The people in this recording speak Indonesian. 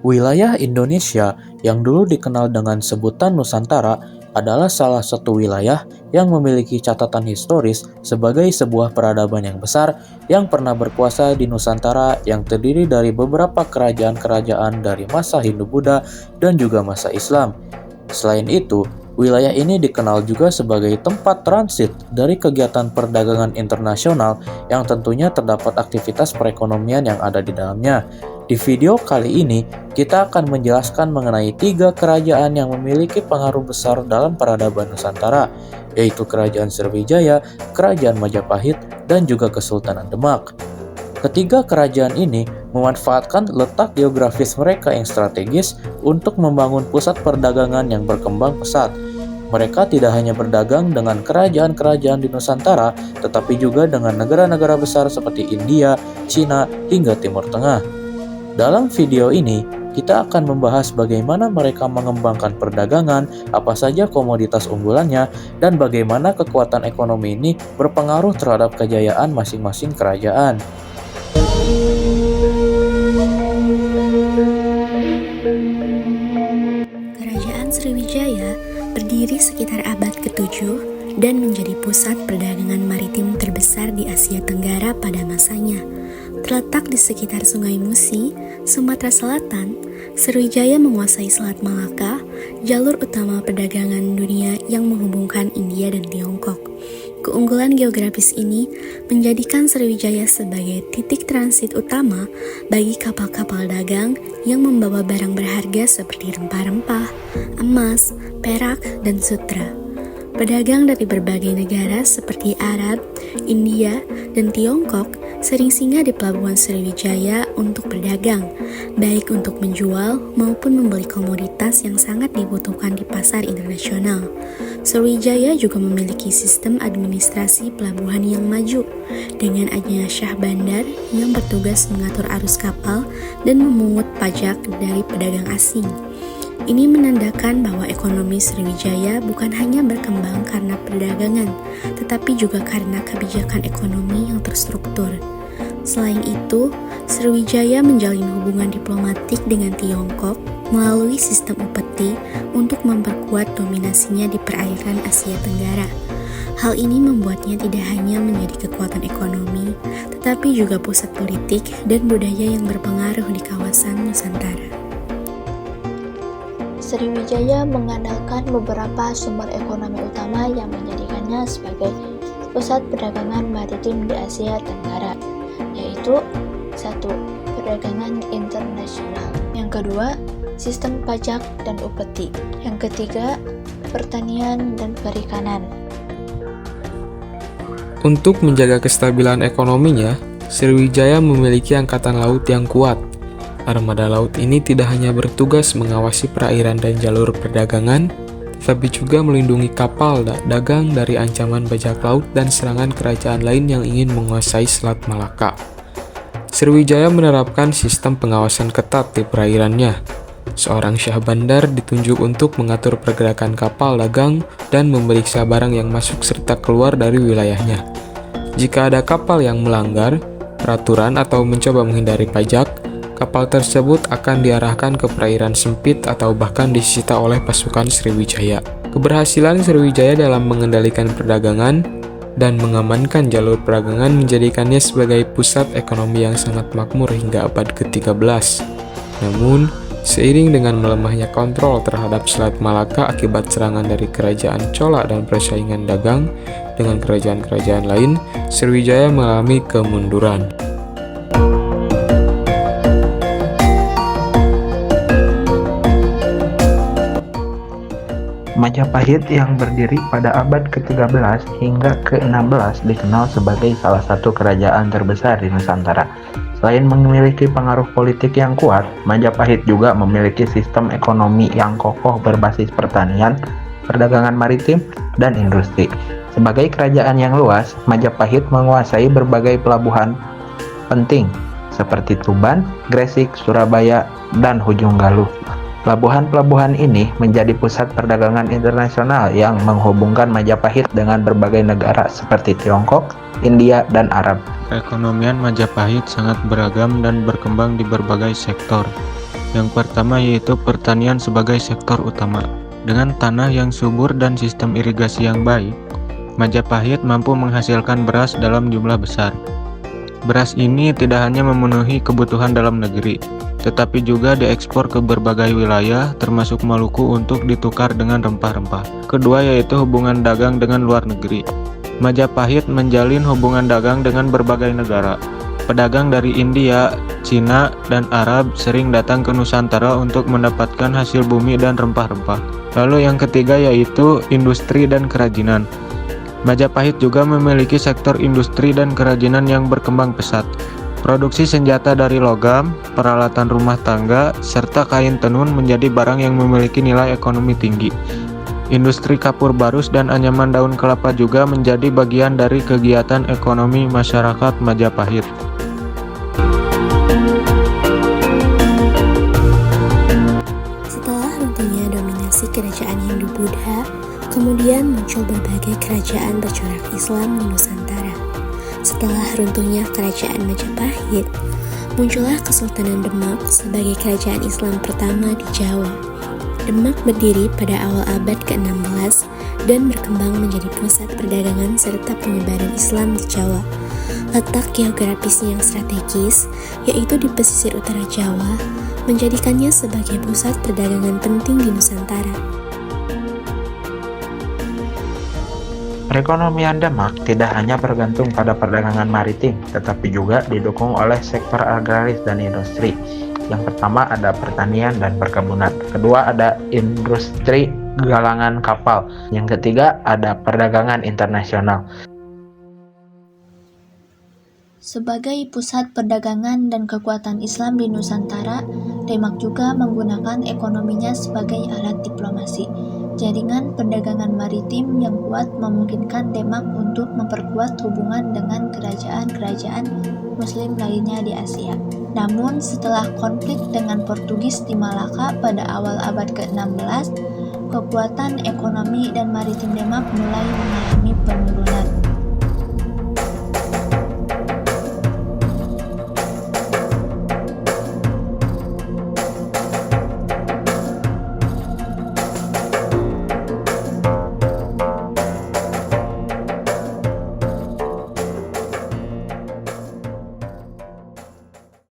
Wilayah Indonesia yang dulu dikenal dengan sebutan Nusantara adalah salah satu wilayah yang memiliki catatan historis sebagai sebuah peradaban yang besar yang pernah berkuasa di Nusantara yang terdiri dari beberapa kerajaan-kerajaan dari masa Hindu-Buddha dan juga masa Islam. Selain itu, wilayah ini dikenal juga sebagai tempat transit dari kegiatan perdagangan internasional yang tentunya terdapat aktivitas perekonomian yang ada di dalamnya. Di video kali ini, kita akan menjelaskan mengenai 3 kerajaan yang memiliki pengaruh besar dalam peradaban Nusantara, yaitu Kerajaan Sriwijaya, Kerajaan Majapahit, dan juga Kesultanan Demak. Ketiga kerajaan ini memanfaatkan letak geografis mereka yang strategis untuk membangun pusat perdagangan yang berkembang pesat. Mereka tidak hanya berdagang dengan kerajaan-kerajaan di Nusantara, tetapi juga dengan negara-negara besar seperti India, Cina, hingga Timur Tengah. Dalam video ini, kita akan membahas bagaimana mereka mengembangkan perdagangan, apa saja komoditas unggulannya, dan bagaimana kekuatan ekonomi ini berpengaruh terhadap kejayaan masing-masing kerajaan. Kerajaan Sriwijaya berdiri sekitar abad ke-7 dan menjadi pusat perdagangan maritim terbesar di Asia Tenggara pada masanya. Terletak di sekitar Sungai Musi, Sumatera Selatan, Sriwijaya menguasai Selat Malaka, jalur utama perdagangan dunia yang menghubungkan India dan Tiongkok. Keunggulan geografis ini menjadikan Sriwijaya sebagai titik transit utama bagi kapal-kapal dagang yang membawa barang berharga seperti rempah-rempah, emas, perak, dan sutra. Pedagang dari berbagai negara seperti Arab, India, dan Tiongkok sering singgah di pelabuhan Sriwijaya untuk berdagang, baik untuk menjual maupun membeli komoditas yang sangat dibutuhkan di pasar internasional. Sriwijaya juga memiliki sistem administrasi pelabuhan yang maju, dengan adanya Syah Bandar yang bertugas mengatur arus kapal dan memungut pajak dari pedagang asing. Ini menandakan bahwa ekonomi Sriwijaya bukan hanya berkembang karena perdagangan, tetapi juga karena kebijakan ekonomi yang terstruktur. Selain itu, Sriwijaya menjalin hubungan diplomatik dengan Tiongkok melalui sistem upeti untuk memperkuat dominasinya di perairan Asia Tenggara. Hal ini membuatnya tidak hanya menjadi kekuatan ekonomi, tetapi juga pusat politik dan budaya yang berpengaruh di kawasan Nusantara. Sriwijaya mengandalkan beberapa sumber ekonomi utama yang menjadikannya sebagai pusat perdagangan maritim di Asia Tenggara, yaitu 1. Perdagangan internasional. Yang kedua, sistem pajak dan upeti. Yang ketiga, pertanian dan perikanan. Untuk menjaga kestabilan ekonominya, Sriwijaya memiliki angkatan laut yang kuat. Armada laut ini tidak hanya bertugas mengawasi perairan dan jalur perdagangan, tetapi juga melindungi kapal dagang dari ancaman bajak laut dan serangan kerajaan lain yang ingin menguasai Selat Malaka. Sriwijaya menerapkan sistem pengawasan ketat di perairannya. Seorang Syah Bandar ditunjuk untuk mengatur pergerakan kapal dagang dan memeriksa barang yang masuk serta keluar dari wilayahnya. Jika ada kapal yang melanggar peraturan atau mencoba menghindari pajak, kapal tersebut akan diarahkan ke perairan sempit atau bahkan disita oleh pasukan Sriwijaya. Keberhasilan Sriwijaya dalam mengendalikan perdagangan dan mengamankan jalur perdagangan menjadikannya sebagai pusat ekonomi yang sangat makmur hingga abad ke-13. Namun, seiring dengan melemahnya kontrol terhadap Selat Malaka akibat serangan dari kerajaan Chola dan persaingan dagang dengan kerajaan-kerajaan lain, Sriwijaya mengalami kemunduran. Majapahit yang berdiri pada abad ke-13 hingga ke-16 dikenal sebagai salah satu kerajaan terbesar di Nusantara. Selain memiliki pengaruh politik yang kuat, Majapahit juga memiliki sistem ekonomi yang kokoh berbasis pertanian, perdagangan maritim, dan industri. Sebagai kerajaan yang luas, Majapahit menguasai berbagai pelabuhan penting seperti Tuban, Gresik, Surabaya, dan Ujung Galuh. Pelabuhan-pelabuhan ini menjadi pusat perdagangan internasional yang menghubungkan Majapahit dengan berbagai negara seperti Tiongkok, India, dan Arab. Perekonomian Majapahit sangat beragam dan berkembang di berbagai sektor. Yang pertama yaitu pertanian sebagai sektor utama. Dengan tanah yang subur dan sistem irigasi yang baik, Majapahit mampu menghasilkan beras dalam jumlah besar. Beras ini tidak hanya memenuhi kebutuhan dalam negeri, tetapi juga diekspor ke berbagai wilayah termasuk Maluku untuk ditukar dengan rempah-rempah. Kedua yaitu hubungan dagang dengan luar negeri. Majapahit menjalin hubungan dagang dengan berbagai negara. Pedagang dari India, Cina, dan Arab sering datang ke Nusantara untuk mendapatkan hasil bumi dan rempah-rempah. Lalu yang ketiga yaitu industri dan kerajinan. Majapahit juga memiliki sektor industri dan kerajinan yang berkembang pesat. Produksi senjata dari logam, peralatan rumah tangga, serta kain tenun menjadi barang yang memiliki nilai ekonomi tinggi. Industri kapur barus dan anyaman daun kelapa juga menjadi bagian dari kegiatan ekonomi masyarakat Majapahit. Setelah runtuhnya dominasi kerajaan Hindu-Buddha, kemudian muncul berbagai kerajaan bercorak Islam di Nusantara. Setelah runtuhnya kerajaan Majapahit, muncullah Kesultanan Demak sebagai kerajaan Islam pertama di Jawa. Demak berdiri pada awal abad ke-16 dan berkembang menjadi pusat perdagangan serta penyebaran Islam di Jawa. Letak geografisnya yang strategis, yaitu di pesisir utara Jawa, menjadikannya sebagai pusat perdagangan penting di Nusantara. Perekonomian Demak tidak hanya bergantung pada perdagangan maritim, tetapi juga didukung oleh sektor agraris dan industri. Yang pertama ada pertanian dan perkebunan. Kedua ada industri galangan kapal. Yang ketiga ada perdagangan internasional. Sebagai pusat perdagangan dan kekuatan Islam di Nusantara, Demak juga menggunakan ekonominya sebagai alat diplomasi. Jaringan perdagangan maritim yang kuat memungkinkan Demak untuk memperkuat hubungan dengan kerajaan-kerajaan Muslim lainnya di Asia. Namun, setelah konflik dengan Portugis di Malaka pada awal abad ke-16, kekuatan ekonomi dan maritim Demak mulai mengalami penurunan.